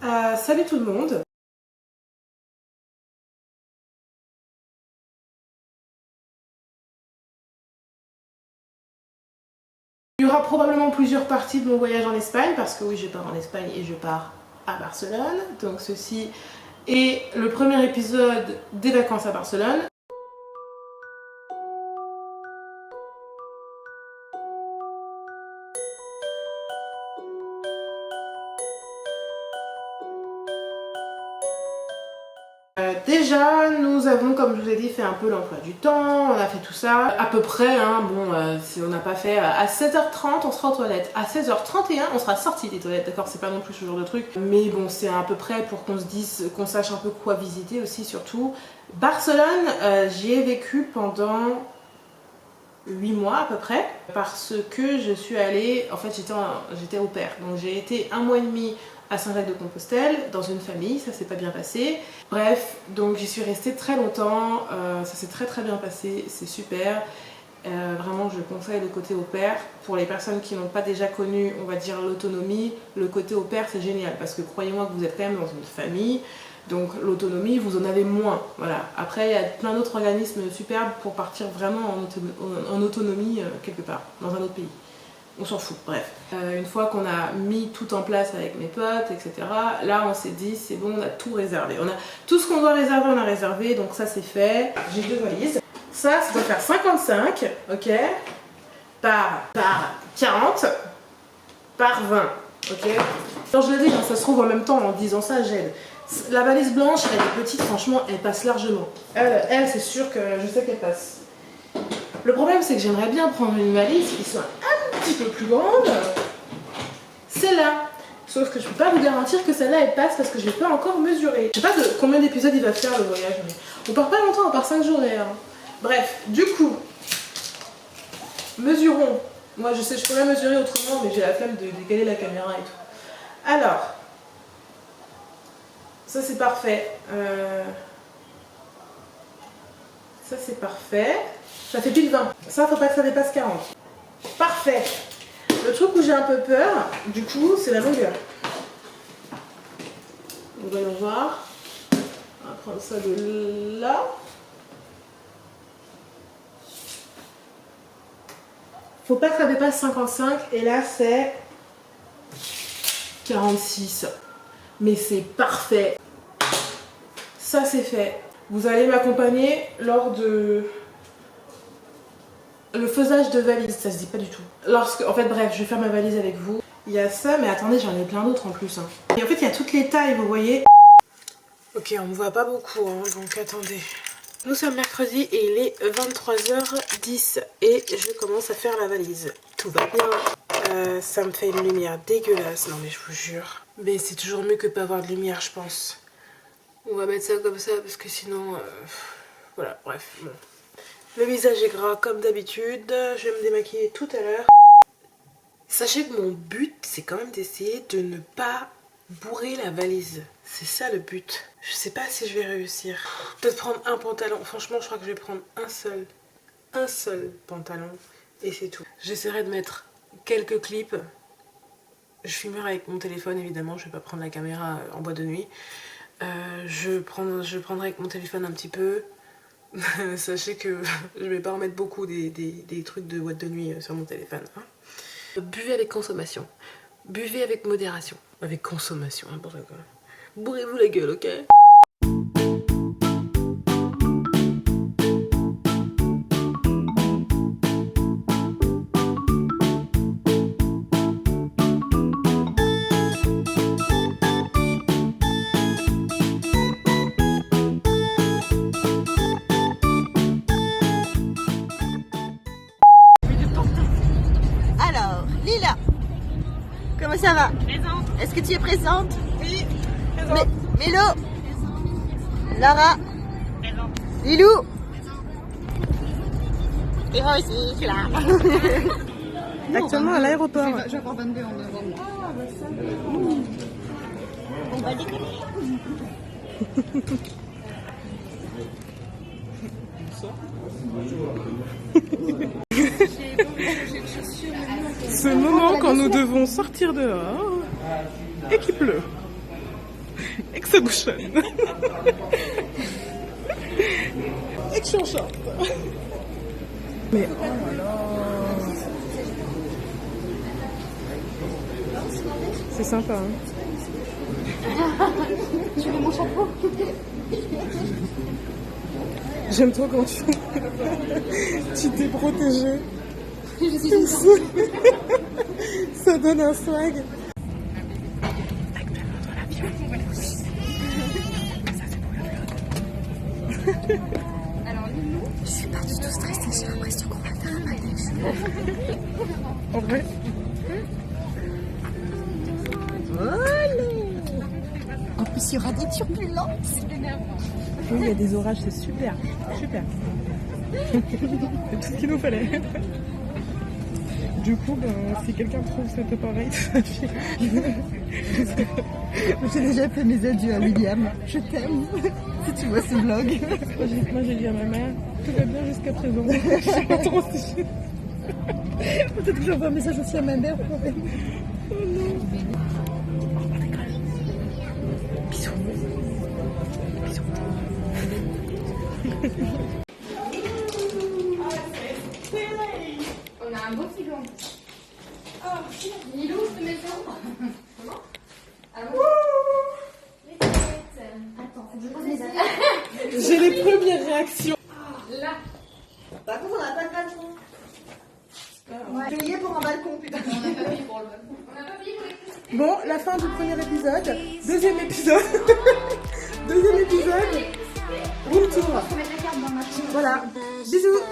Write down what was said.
Salut tout le monde. Il y aura probablement plusieurs parties de mon voyage en Espagne parce que oui, je pars en Espagne et je pars à Barcelone. Donc ceci est le premier épisode des vacances à Barcelone. Déjà, nous avons, comme je vous ai dit, fait un peu l'emploi du temps, on a fait tout ça, à peu près, hein, bon, si on n'a pas fait, à 7h30 on sera aux toilettes, à 16h31 on sera sorti des toilettes, d'accord, c'est pas non plus ce genre de truc, mais bon, c'est à peu près pour qu'on se dise, qu'on sache un peu quoi visiter aussi, surtout. Barcelone, j'y ai vécu pendant 8 mois à peu près, parce que je suis allée, en fait j'étais au pair, donc j'ai été 1 mois et demi à Saint-Jacques-de-Compostelle, dans une famille, ça s'est pas bien passé. Bref, donc j'y suis restée très longtemps, ça s'est très bien passé, c'est super. Vraiment, je conseille le côté au pair. Pour les personnes qui n'ont pas déjà connu, on va dire, l'autonomie, le côté au pair, c'est génial, parce que croyez-moi que vous êtes quand même dans une famille, donc l'autonomie, vous en avez moins. Voilà. Après, il y a plein d'autres organismes superbes pour partir vraiment en autonomie quelque part, dans un autre pays. On s'en fout, bref. Une fois qu'on a mis tout en place avec mes potes, etc., là on s'est dit c'est bon, on a tout réservé. On a tout ce qu'on doit réserver, on a réservé, donc ça c'est fait. J'ai 2 valises. Ça doit faire 55, ok, par 40, par 20, ok. Alors je le dis, ça se trouve en même temps en disant ça, j'aide. La valise blanche, elle est petite, franchement, elle passe largement. Elle c'est sûr que je sais qu'elle passe. Le problème, c'est que j'aimerais bien prendre une valise qui soit un petit peu plus grande. Celle-là. Sauf que je peux pas vous garantir que celle-là, elle passe parce que je l'ai pas encore mesurée. Je sais pas de combien d'épisodes il va faire le voyage, mais on part pas longtemps, on part 5 jours d'ailleurs. Bref, du coup, mesurons. Moi, je sais, je pourrais mesurer autrement, mais j'ai la flemme de décaler la caméra et tout. Alors, ça c'est parfait. Ça c'est parfait. Ça fait pile 20. Ça, faut pas que ça dépasse 40. Parfait. Le truc où j'ai un peu peur, du coup, c'est la longueur. Voyons voir. On va prendre ça de là. Faut pas que ça dépasse 55. Et là, c'est 46. Mais c'est parfait. Ça, c'est fait. Vous allez m'accompagner lors de... le faisage de valise, ça se dit pas du tout. En fait, bref, je vais faire ma valise avec vous. Il y a ça, mais attendez, j'en ai plein d'autres en plus. Hein. Et en fait, il y a toutes les tailles, vous voyez. Ok, on me voit pas beaucoup, hein, donc attendez. Nous sommes mercredi et il est 23h10 et je commence à faire la valise. Tout va bien. Ça me fait une lumière dégueulasse, non mais je vous jure. Mais c'est toujours mieux que pas avoir de lumière, je pense. On va mettre ça comme ça parce que sinon... voilà, bref, bon. Le visage est gras comme d'habitude, je vais me démaquiller tout à l'heure. Sachez que mon but, c'est quand même d'essayer de ne pas bourrer la valise. C'est ça le but. Je sais pas si je vais réussir. Peut-être prendre un pantalon. Franchement, je crois que je vais prendre un seul pantalon et c'est tout. J'essaierai de mettre quelques clips. Je filmerai avec mon téléphone, évidemment. Je vais pas prendre la caméra en boîte de nuit. Je prendrai avec mon téléphone un petit peu. Sachez que je vais pas en mettre beaucoup des trucs de boîte de nuit sur mon téléphone. Hein. Buvez avec consommation. Buvez avec modération. Avec consommation, n'importe quoi. Bourrez-vous la gueule, ok? Lila, comment ça va? Présente. Est-ce que tu es présente? Oui, présente. Mélo, Lara, Présente. Lilou, Présente. et moi aussi, je suis là. Actuellement à l'aéroport. Je vais avoir 22 en novembre. Ah, bah ça. On va décoller. Ce moment quand nous devons sortir dehors et qu'il pleut. Exoduction. Exoduction. Mais oh là là. C'est sympa, hein. Tu veux mon chapeau? J'aime trop quand tu t'es protégée. Je suis une Ça donne un swag. Alors, nous, je suis pas du tout stressée, j'ai l'impression qu'on va faire un manège. En vrai. En plus, il y aura des turbulences. Oui, il y a des orages, c'est super. Super. C'est tout ce qu'il nous fallait. Du coup, si quelqu'un trouve cet appareil, J'ai déjà fait mes adieux à William. Je t'aime. Si tu vois ce vlog. moi j'ai dit à ma mère, tout va bien jusqu'à présent. Je suis pas trop si. Peut-être que j'envoie un message aussi à ma mère. Oh non. Bisous. Bisous. On a un beau filon. Oh, Milou, je te mets ça. Comment? Attends, faut que je pose les affaires. J'ai les premières réactions. Là. Par contre, on n'a pas de balcon. J'ai payé pour un balcon, putain. On n'a pas payé pour le balcon. On n'a pas payé pour l'électricité. Bon, la fin du premier épisode. Deuxième épisode. Deuxième épisode. Room tour. Faut mettre la carte dans ma chambre. Voilà. Bisous.